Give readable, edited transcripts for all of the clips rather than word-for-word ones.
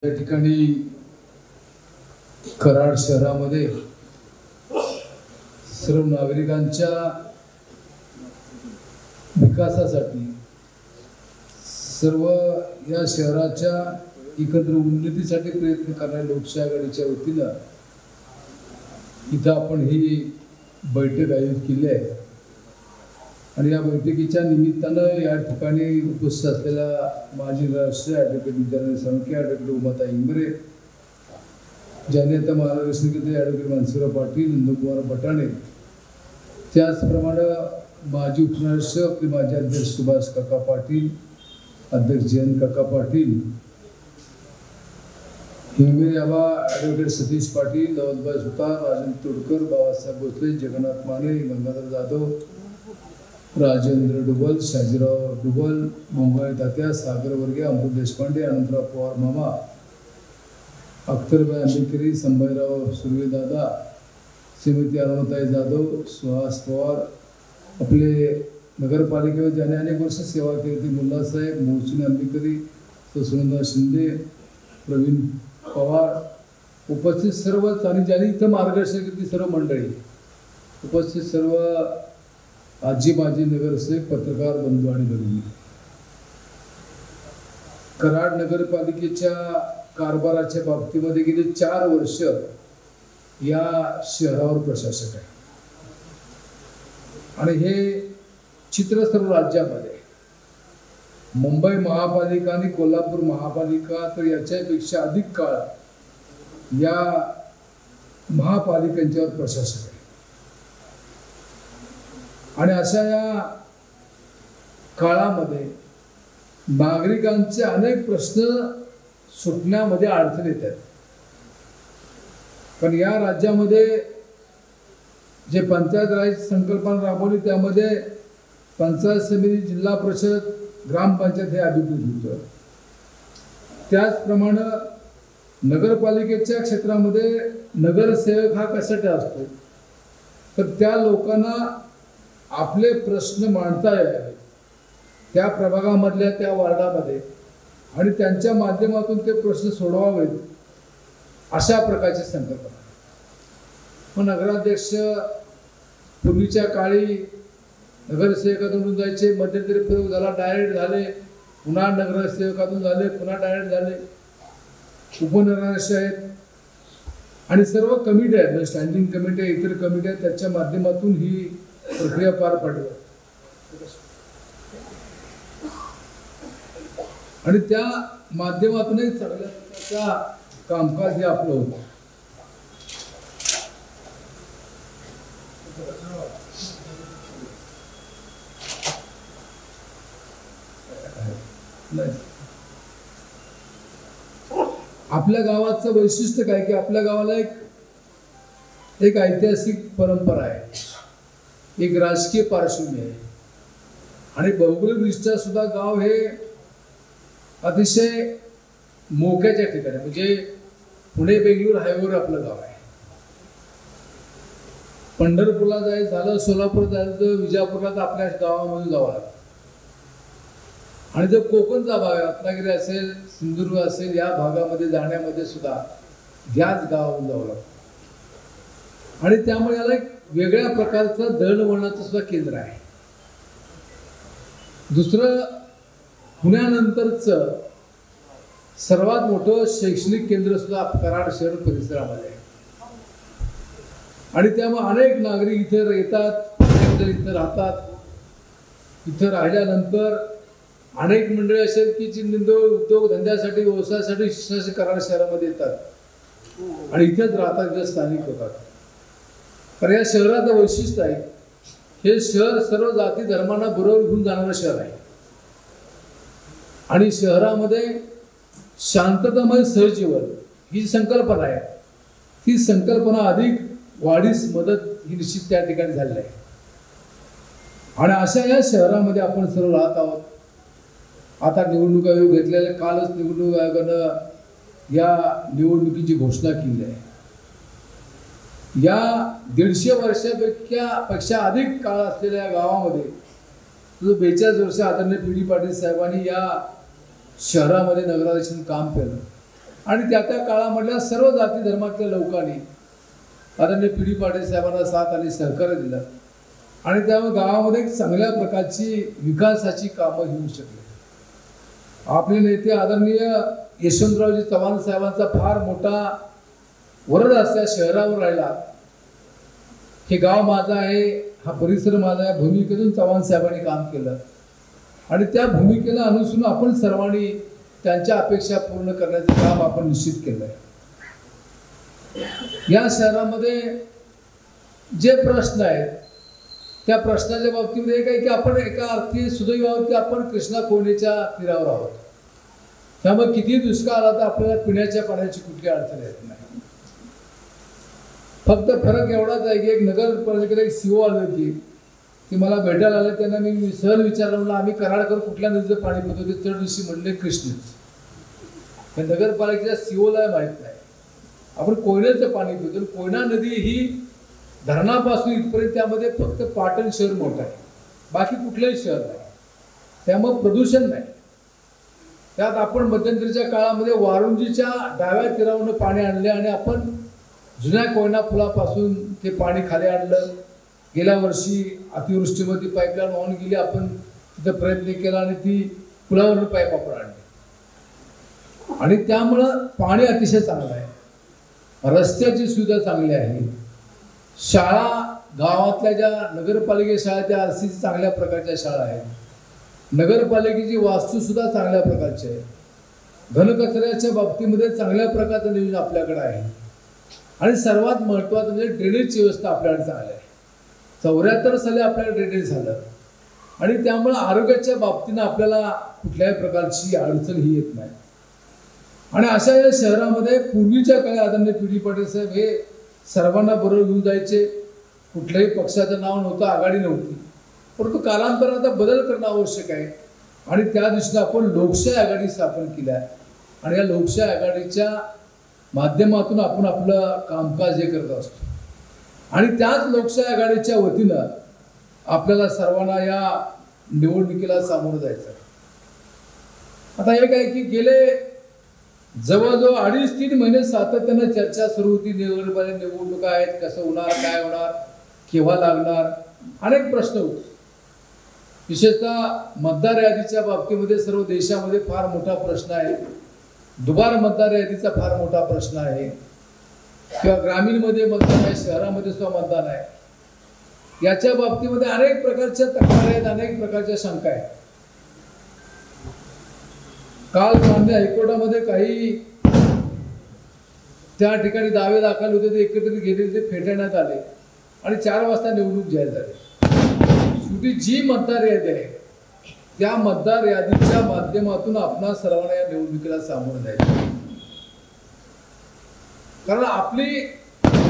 त्या ठिकाणी कराड शहरामध्ये सर्व नागरिकांच्या विकासासाठी सर्व या शहराच्या एकत्र उन्नतीसाठी प्रयत्न करणाऱ्या लोकशाही आघाडीच्या वतीनं इथं आपण ही बैठक आयोजित केली आहे आणि या बैठकीच्या निमित्तानं या ठिकाणी उपस्थित असलेल्या माजी राष्ट्रीय ॲडव्होकेट विद्याराणी साळुंखे, ॲडव्होकेट उमाताई इंगरे, जाणीता मार्गदर्शक ॲडव्होकेट मानसीराव पाटील, नंदकुमार बटाणे, त्याचप्रमाणे माजी उपराष्ट्र आपले माजी अध्यक्ष सुभाष काका पाटील, अध्यक्ष जयंत काका पाटील, हिंगवे आबा, ॲडव्होकेट सतीश पाटील, दाऊदभाई सुतार, राजन तोडकर, बाबासाहेब भोसले, जगन्नाथ माने, गंगाधर जाधव, राजेंद्र डुबल, शाजीराव डुबल, मुंबई तात्या, सागर वर्गे, अमृत देशपांडे, अनंतराव पवार मामा, अख्तरबाई आंबेडकरी, संभाजीराव सुर्वेदादा, श्रीमती अरुणाताई जाधव, सुहास पवार, आपले नगरपालिकेवर ज्याने अनेक वर्ष सेवा केली ती मुल्लासाहेब, मोहसिन आंबेडकरी, सुनंदा शिंदे, प्रवीण पवार, उपस्थित सर्व आणि ज्यांनी इथं मार्गदर्शन केली सर्व मंडळी, उपस्थित सर्व आजी माजी नगरसेवक, पत्रकार बंधू आणि भगिनी, कराड नगरपालिकेच्या कारभाराच्या बाबतीमध्ये गेली 4 वर्ष या शहरावर प्रशासक आहे आणि हे चित्र सर्व राज्यामध्ये मुंबई महापालिका आणि कोल्हापूर महापालिका तर याच्यापेक्षा अधिक काळ या महापालिकांच्यावर प्रशासक आहे आणि अशा या काळामध्ये नागरिकांचे अनेक प्रश्न सुटण्यामध्ये अडचण येतात. पण या राज्यामध्ये जे पंचायत राज संकल्पना राबवली त्यामध्ये पंचायत समिती, जिल्हा परिषद, ग्रामपंचायत हे अधिकृत होतं. त्याचप्रमाणे नगरपालिकेच्या क्षेत्रामध्ये नगरसेवक हा कशासाठी असतो तर त्या लोकांना आपले प्रश्न मांडता यावे त्या प्रभागामधल्या त्या वार्डामध्ये आणि त्यांच्या माध्यमातून ते प्रश्न सोडवावेत अशा प्रकारची संकल्पना. मग नगराध्यक्ष पूर्वीच्या काळी नगरसेवकातून जायचे, मध्यंतरी प्रयोग झाला, डायरेक्ट झाले, पुन्हा नगरसेवकातून झाले, पुन्हा डायरेक्ट झाले, उपनगराध्यक्ष आहेत आणि सर्व कमिटी आहेत, स्टँडिंग कमिटी, इतर कमिटी आहेत, त्याच्या माध्यमातून ही प्रक्रिया पार पडली आणि त्या माध्यमातूनही चांगल्या प्रकारचा कामकाज हे आपलं होतं. आपल्या गावाचं वैशिष्ट्य काय की आपल्या गावाला एक ऐतिहासिक परंपरा आहे, एक राजकीय पार्श्वभूमी आहे आणि भौगोलिकदृष्ट्या सुद्धा गाव हे अतिशय मोक्याच्या ठिकाणी, म्हणजे पुणे बेंगळूर हायवेवर आपलं गाव आहे. पंढरपूरला जायचं झालं, सोलापूर जायचं, विजापूरला तर आपल्या गावामधून जावं लागतं आणि जर कोकणचा भाग रत्नागिरी असेल, सिंधुदुर्ग असेल, या भागामध्ये जाण्यामध्ये सुद्धा ह्याच गावाहून जावं लागतं आणि त्यामुळे याला एक वेगळ्या प्रकारचं दळणवळणाचं सुद्धा केंद्र आहे. दुसरं, पुण्यानंतरचं सर्वात मोठं शैक्षणिक केंद्र सुद्धा कराड शहर परिसरामध्ये आहे आणि त्यामुळे अनेक नागरिक इथे येतात, अनेक जण इथे राहतात. इथं राहिल्यानंतर अनेक मंडळी असेल की जी उद्योगधंद्यासाठी, व्यवसायासाठी, शिक्षणासाठी कराड शहरामध्ये येतात आणि इथेच राहतात, इथे स्थानिक होतात. कारण या शहराचं वैशिष्ट्य आहे, हे शहर सर्व जाती धर्मांना बरोबर घेऊन जाणारं शहर आहे आणि शहरामध्ये शांततामय सहजीवन ही संकल्पना आहे, ती संकल्पना अधिक वाढीस मदत ही निश्चित त्या ठिकाणी झालेली आहे आणि अशा या शहरामध्ये आपण सर्व राहत आहोत. आता निवडणूक आयोग घेतलेल्या, कालच निवडणूक आयोगानं या निवडणुकीची घोषणा केली आहे. या 150 वर्षापेक्षा अधिक काळ असलेल्या गावामध्ये 42 वर्ष आदरणीय पी डी पाटील साहेबांनी या शहरामध्ये नगराध्यक्ष काम केलं आणि त्या त्या काळामधल्या सर्व जाती धर्मातल्या लोकांनी आदरणीय पी डी पाटील साहेबांना साथ आणि सहकार्य दिलं आणि त्यामुळे गावामध्ये एक चांगल्या प्रकारची विकासाची कामं होऊ शकली. आपले नेते आदरणीय यशवंतरावजी चव्हाण साहेबांचा फार मोठा वरद असल्या शहरावर राहिला. हे गाव माझं आहे, हा परिसर माझा आहे, भूमिकेतून चव्हाण साहेबांनी काम केलं आणि त्या भूमिकेला अनुसरून आपण सर्वांनी त्यांच्या अपेक्षा पूर्ण करण्याचं काम आपण निश्चित केलं आहे. या शहरामध्ये जे प्रश्न आहेत त्या प्रश्नाच्या बाबतीमध्ये एक आहे की आपण एका अर्थी सुदैव आहोत की आपण कृष्णा कोयनेच्या तीरावर आहोत. त्यामुळे किती दुष्काळ आला तर आपल्याला पिण्याच्या पाण्याची कुठली अडचण येत नाही. फक्त फरक एवढाच आहे की एक नगरपालिकेला एक सीओ आले होते की मला भेटायला आले. त्यांना मी सहज विचारलं, म्हणलं आम्ही कराडकर कुठल्या नदीचं पाणी पितो? ते चढ दिवशी म्हणले कृष्णेच. नगरपालिकेच्या सीओला माहीत नाही आपण कोयनेचं पाणी पितो. कोयना नदी ही धरणापासून इथपर्यंत त्यामध्ये फक्त पाटण शहर मोठं आहे, बाकी कुठलंही शहर नाही. त्यामुळे प्रदूषण नाही. त्यात आपण मध्यंतरीच्या काळामध्ये वारुंजीच्या डाव्या तीरावरून पाणी आणले आणि आपण जुन्या कोयना पुलापासून ते पाणी खाली आणलं. गेल्या वर्षी अतिवृष्टीमध्ये पाईपलाईन वाहून गेली, आपण तिथं प्रयत्न केला आणि ती पुलावरून पाईप आपण आणली आणि त्यामुळं पाणी अतिशय चांगलं आहे. रस्त्याची सुविधा चांगली आहे. शाळा गावातल्या ज्या नगरपालिका शाळा त्या RCC चांगल्या प्रकारच्या शाळा आहेत. नगरपालिकेची वास्तू सुद्धा चांगल्या प्रकारची आहे. घनकचऱ्याच्या बाबतीमध्ये चांगल्या प्रकारचं नियोजन आपल्याकडे आहे आणि सर्वात महत्त्वाचं म्हणजे ड्रेनेजची व्यवस्था आपल्याकडे चांगली आहे. 74 साली आपल्याला ड्रेनेज झालं आणि त्यामुळे आरोग्याच्या बाबतीनं आपल्याला कुठल्याही प्रकारची अडचण ही येत नाही. आणि अशा या शहरामध्ये पूर्वीच्या काळी आदरणीय पी डी पाटील साहेब हे सर्वांना बरोबर घेऊन जायचे. कुठल्याही पक्षाचं नाव नव्हतं, आघाडी नव्हती. परंतु कालांतराने आता बदल करणं आवश्यक आहे आणि त्या दिशेने आपण लोकशाही आघाडी स्थापन केल्या आणि या लोकशाही आघाडीच्या माध्यमातून आपण आपलं कामकाज हे करत असतो आणि त्याच लोकशाही आघाडीच्या वतीनं आपल्याला सर्वांना या निवडणुकीला सामोरं जायचं. आता एक आहे की गेले जवळजवळ 2.5-3 महिने सातत्यानं चर्चा सुरू होती. निवडणुका आहेत, कसं होणार, काय होणार, केव्हा लागणार, अनेक प्रश्न होते. विशेषतः मतदार यादीच्या बाबतीमध्ये सर्व देशामध्ये फार मोठा प्रश्न आहे. दुबार मतदार यादीचा फार मोठा प्रश्न आहे किंवा ग्रामीणमध्ये मतदान आहे, शहरामध्ये सुद्धा मतदान आहे. याच्या बाबतीमध्ये अनेक प्रकारच्या तक्रारी आहेत, अनेक प्रकारच्या शंका आहेत. काल मान्य हायकोर्टामध्ये काही त्या ठिकाणी दावे दाखल होते ते एकत्रित गेले, ते फेटाळण्यात आले आणि 4 वाजता निवडणूक जाहीर झाली. शेवटी जी मतदार यादी आहे त्या मतदार यादीच्या माध्यमातून आपणा सर्वांना या निवडणुकीला सामोरं जायचं. कारण आपली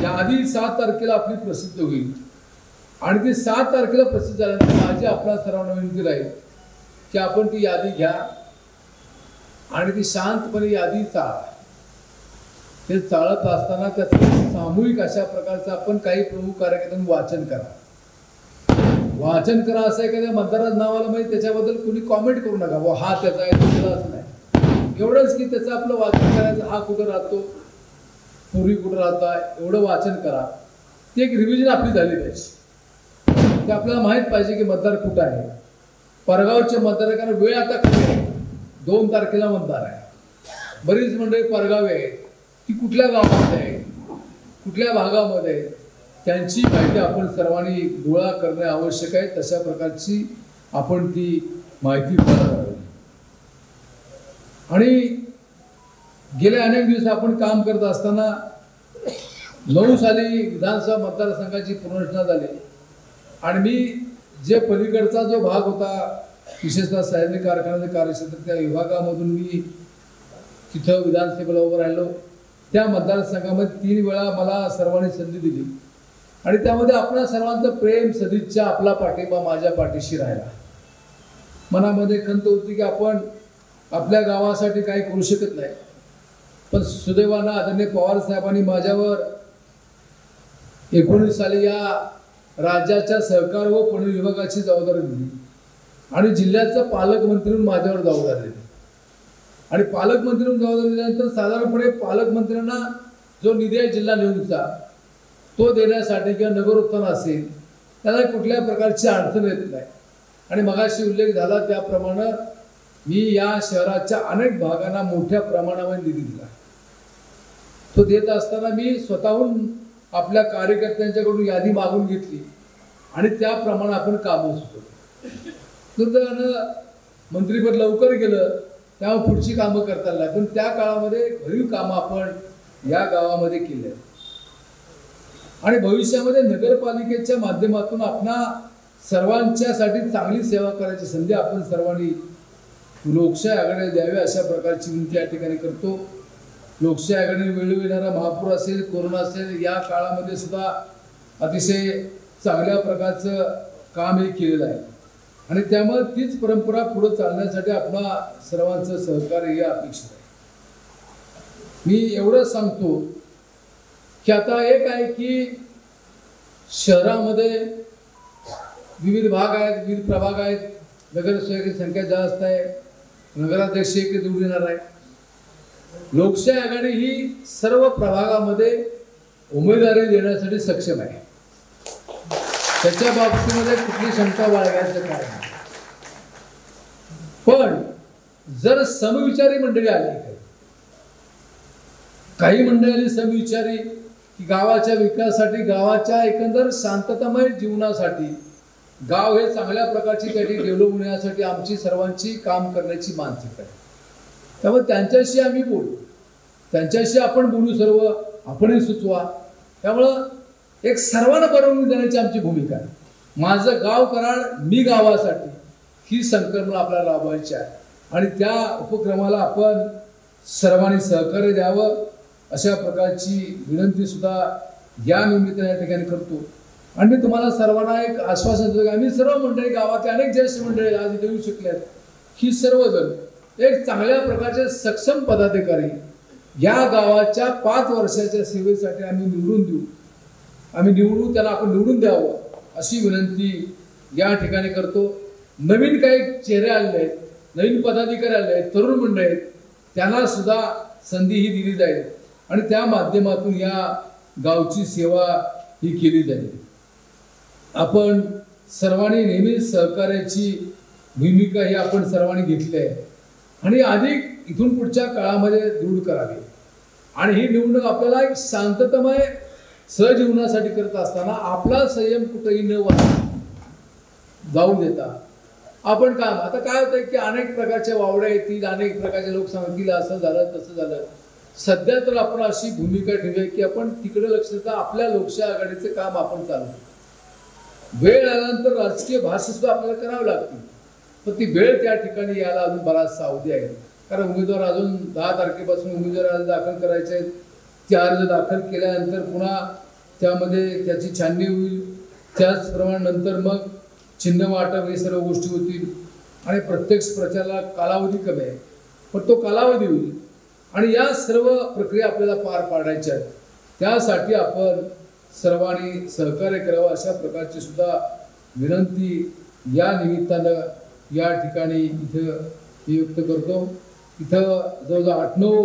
यादी 7 तारखेला आपली प्रसिद्ध होईल आणि ती 7 तारखेला प्रसिद्ध झाल्यानंतर माझी आपल्या सर्वांना विनंती राहील की आपण ती यादी घ्या आणि ती शांतपणे यादी चाळा. ते चाळत असताना त्याचं सामूहिक अशा प्रकारचं आपण काही प्रमुख कार्यक्रमातून वाचन करा. वाचन करा असं एखाद्या मतदाराचं नाव आलं म्हणजे त्याच्याबद्दल कोणी कॉमेंट करू नका, व हा त्याचा आहे तो असं नाही. एवढंच की त्याचं आपलं वाचन करायचं, हा कुठं राहतो, पूर्वी कुठं राहता, एवढं वाचन करा. ती एक रिव्हिजन आपली झाली पाहिजे. ते आपल्याला माहीत पाहिजे की मतदार कुठं आहे. परगावचे मतदार, कारण वेळ आता कमी आहे, 2 तारखेला मतदार आहे. बरीच मंडळी परगावे आहेत, ती कुठल्या गावामध्ये आहे, कुठल्या भागामध्ये आहे, त्यांची माहिती आपण सर्वांनी गोळा करणे आवश्यक आहे. तशा प्रकारची आपण ती माहिती गोळा करावी. आणि गेले अनेक दिवस आपण काम करत असताना 9 साली विधानसभा मतदारसंघाची पुनर्रचना झाली आणि मी जे पलीकडचा जो भाग होता, विशेषतः सैनिक कारखान्याचे कार्यक्षेत्र, त्या विभागामधून मी तिथं विधानसभेला उभं राहिलो. त्या मतदारसंघामध्ये 3 वेळा मला सर्वांनी संधी दिली आणि त्यामध्ये आपल्या सर्वांचं प्रेम, सदिच्छा, आपला पाठिंबा माझ्या पाठीशी राहिला. मनामध्ये खंत होती की आपण आपल्या गावासाठी काही करू शकत नाही, पण सुदैवानं आदरणीय पवार साहेबांनी माझ्यावर 19 साली या राज्याच्या सहकार व पुणे विभागाची जबाबदारी दिली आणि जिल्ह्याचं पालकमंत्री म्हणून माझ्यावर जबाबदारी दिली आणि पालकमंत्री म्हणून जबाबदारी दिल्यानंतर साधारणपणे पालकमंत्र्यांना जो निधी आहे जिल्हा निवडणुकीचा तो देण्यासाठी किंवा नगरोत्थान असेल त्याला कुठल्या प्रकारची अडचण येत नाही. आणि मगाशी उल्लेख झाला त्याप्रमाणे मी या शहराच्या अनेक भागांना मोठ्या प्रमाणावर निधी दिला. तो देत असताना मी स्वतःहून आपल्या कार्यकर्त्यांच्याकडून यादी मागून घेतली आणि त्याप्रमाणे आपण कामं सुरू. दुर्दैवानं मंत्रिपद लवकर गेलं त्यामुळे पुढची कामं करता आली, पण त्या काळामध्ये भरीव कामं आपण या गावामध्ये केली आणि भविष्यामध्ये नगरपालिकेच्या माध्यमातून आपणा सर्वांच्यासाठी चांगली सेवा करायची संधी आपण सर्वांनी लोकशाही आघाडीला द्यावी अशा प्रकारची विनंती या ठिकाणी करतो. लोकशाही आघाडीने वेळोवेळी येणारा महापूर असेल, कोरोना असेल, या काळामध्ये सुद्धा अतिशय चांगल्या प्रकारचं काम हे केलेलं आहे आणि त्यामुळे तीच परंपरा पुढे चालण्यासाठी आपला सर्वांचं सहकार्य हे अपेक्षित आहे. मी एवढं सांगतो की आता एक आहे की शहरामध्ये विविध भाग आहेत, विविध प्रभाग आहेत, नगरसेवकांची संख्या जास्त आहे, नगराध्यक्ष एक निवडून येणार आहे. लोकशाही आघाडी ही सर्व प्रभागामध्ये उमेदवारी देण्यासाठी सक्षम आहे, त्याच्या बाबतीमध्ये कुठली शंका बाळगायचं काय नाही. पण जर समविचारी मंडळी आली, काही मंडळी समविचारी की गावाच्या विकासासाठी, गावाच्या एकंदर शांततामय जीवनासाठी, गाव हे चांगल्या प्रकारची काही डेव्हलप होण्यासाठी आमची सर्वांची काम करण्याची मानसिकता आहे. त्यामुळे त्यांच्याशी आम्ही बोलू, त्यांच्याशी आपण बोलू, सर्व आपणही सुचवा. त्यामुळं एक सर्वांना परवानगी देण्याची आमची भूमिका आहे. माझं गाव कराड, मी गावासाठी, ही संकल्पना आपल्याला राबवायची आहे आणि त्या उपक्रमाला आपण सर्वांनी सहकार्य द्यावं अशा प्रकारची विनंती सुद्धा या निमित्ताने या ठिकाणी करतो. आणि मी तुम्हाला सर्वांना एक आश्वासन देतो की आम्ही सर्व मंडळी, गावातले अनेक ज्येष्ठ मंडळी आज इथे येऊ शकले आहेत, ही सर्वजण एक चांगल्या प्रकारचे सक्षम पदाधिकारी या गावाच्या 5 वर्षाच्या सेवेसाठी आम्ही निवडून देऊ, आम्ही निवडू, त्यांना आपण निवडून द्यावं अशी विनंती या ठिकाणी करतो. नवीन काही चेहरे आलेले आहेत, नवीन पदाधिकारी आले आहेत, तरुण मंडळी आहेत, त्यांना सुद्धा संधी ही दिली जाईल आणि त्या माध्यमातून या गावची सेवा ही केली जाईल. आपण सर्वांनी नेहमी सहकार्याची भूमिका ही आपण सर्वांनी घेतली आहे आणि अधिक इथून पुढच्या काळामध्ये दृढ करावी. आणि ही निवडणूक आपल्याला एक शांततामय सहजीवनासाठी करत असताना आपला संयम कुठेही न जाऊ देता आपण काम, आता काय होतंय की अनेक प्रकारच्या वावड्या येतील, अनेक प्रकारचे लोक सांगतील असं झालं तसं झालं. सध्या तर आपण अशी भूमिका ठेवूया की आपण तिकडे लक्ष देता आपल्या लोकशाही आघाडीचे काम आपण चालू. वेळ आल्यानंतर राजकीय भाषा सुद्धा आपल्याला करावी लागते, पण ती वेळ त्या ठिकाणी यायला अजून बराचसा अवधी आहे. कारण उमेदवार अजून 10 तारखेपासून उमेदवार अर्ज दाखल करायचे आहेत. ते अर्ज दाखल केल्यानंतर पुन्हा त्यामध्ये त्याची छाननी होईल, त्याचप्रमाणे नंतर मग चिन्ह वाटप हे सर्व गोष्टी होतील आणि प्रत्यक्ष प्रचाराला कालावधी कमी आहे, पण तो कालावधी होईल आणि या सर्व प्रक्रिया आपल्याला पार पाडायच्या आहेत. त्यासाठी आपण सर्वांनी सहकार्य करावं अशा प्रकारची सुद्धा विनंती या निमित्तानं या ठिकाणी इथं व्यक्त करतो. इथं जवळजवळ 8-9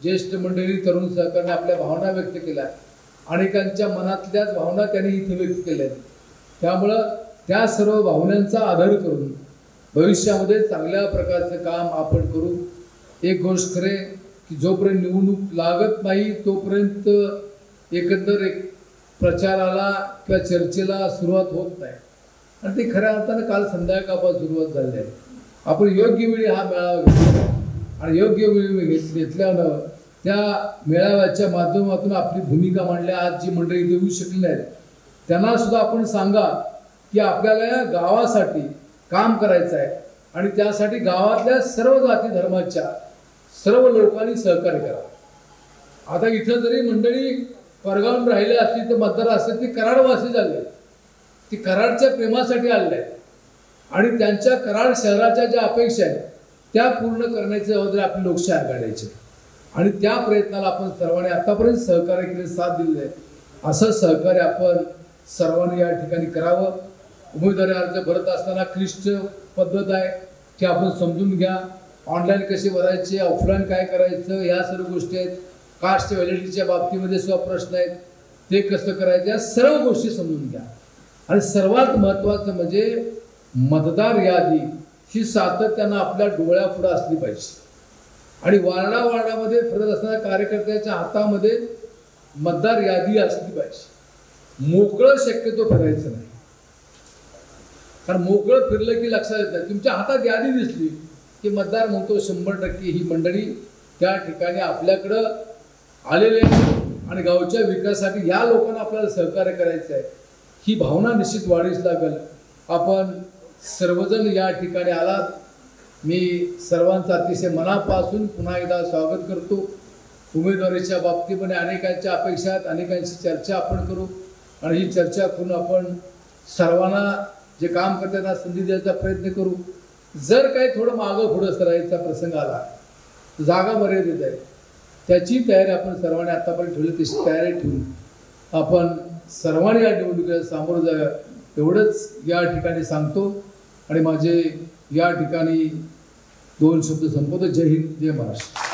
ज्येष्ठ मंडळी, तरुण सहकार्याने आपल्या भावना व्यक्त केल्या, अनेकांच्या मनातल्याच भावना त्यांनी इथे व्यक्त केल्या आहेत. त्यामुळं त्या सर्व भावनांचा आदर करून भविष्यामध्ये चांगल्या प्रकारचं काम आपण करू. एक गोष्ट खरे की जोपर्यंत निवडणूक लागत नाही तोपर्यंत एकंदर एक प्रचाराला किंवा चर्चेला सुरुवात होत नाही आणि ते खऱ्या अर्थानं काल संध्याकाळपासून सुरुवात झाली आहे. आपण योग्य वेळी हा मेळावा घेतला आणि योग्य वेळी घेतल्यानं त्या मेळाव्याच्या माध्यमातून आपली भूमिका मांडल्या. आज जी मंडळी इथे येऊ शकले आहेत त्यांना सुद्धा आपण सांगा की आपल्याला या गावासाठी काम करायचं आहे आणि त्यासाठी गावातल्या सर्व जाती धर्माच्या सर्व लोकांनी सहकार्य करावं. आता इथं जरी मंडळी परगावून राहिले असतील तर मतदार असतील ते कराडवासी झाले, ती कराडच्या प्रेमासाठी आलेले आहेत आणि त्यांच्या कराड शहराच्या ज्या अपेक्षा आहेत त्या पूर्ण करण्याची जबाबदारी आपली लोकशाही आघाडीची आणि त्या प्रयत्नाला आपण सर्वांनी आतापर्यंत सहकार्य केले, साथ दिले आहे. असं सहकार्य आपण सर्वांनी या ठिकाणी करावं. उमेदवारी अर्ज भरत असताना क्लिष्ट पद्धत आहे की आपण समजून घ्या. ऑनलाईन कसे भरायचे, ऑफलाईन काय करायचं, ह्या सर्व गोष्टी आहेत. कास्ट व्हॅलिडिटीच्या बाबतीमध्ये सुद्धा प्रश्न आहेत, ते कसं करायचं, या सर्व गोष्टी समजून घ्या. आणि सर्वात महत्त्वाचं म्हणजे मतदार यादी ही सातत्यानं आपल्या डोळ्यापुढे असली पाहिजे. आणि वार्डावार्डामध्ये फिरत असणाऱ्या कार्यकर्त्याच्या हातामध्ये मतदार यादी असली पाहिजे. मोकळं शक्यतो फिरायचं नाही, कारण मोकळं फिरलं की लक्षात येत नाही. तुमच्या हातात यादी दिसली की मतदार म्हणतो 100% ही मंडळी त्या ठिकाणी आपल्याकडं आलेले आणि गावच्या विकासासाठी या लोकांना आपल्याला सहकार्य करायचं आहे, ही भावना निश्चित वाढीस लागेल. आपण सर्वजण या ठिकाणी आलात, मी सर्वांचं अतिशय मनापासून पुन्हा एकदा स्वागत करतो. उमेदवारीच्या बाबतीमध्ये अनेकांच्या अपेक्षा आहेत, अनेकांची चर्चा आपण करू आणि ही चर्चा करून आपण सर्वांना जे काम करतात त्यांना संधी द्यायचा प्रयत्न करू. जर काही थोडं मागं पुढं सरायचा प्रसंग आला, जागा मर्यादित आहे, त्याची तयारी आपण सर्वांनी आतापर्यंत ठेवली, तशी तयारी ठेवून आपण सर्वांनी या निवडणुकीला सामोरं जाऊया एवढंच या ठिकाणी सांगतो. आणि माझे या ठिकाणी 2 शब्द संपवतो. जय हिंद, जय महाराष्ट्र.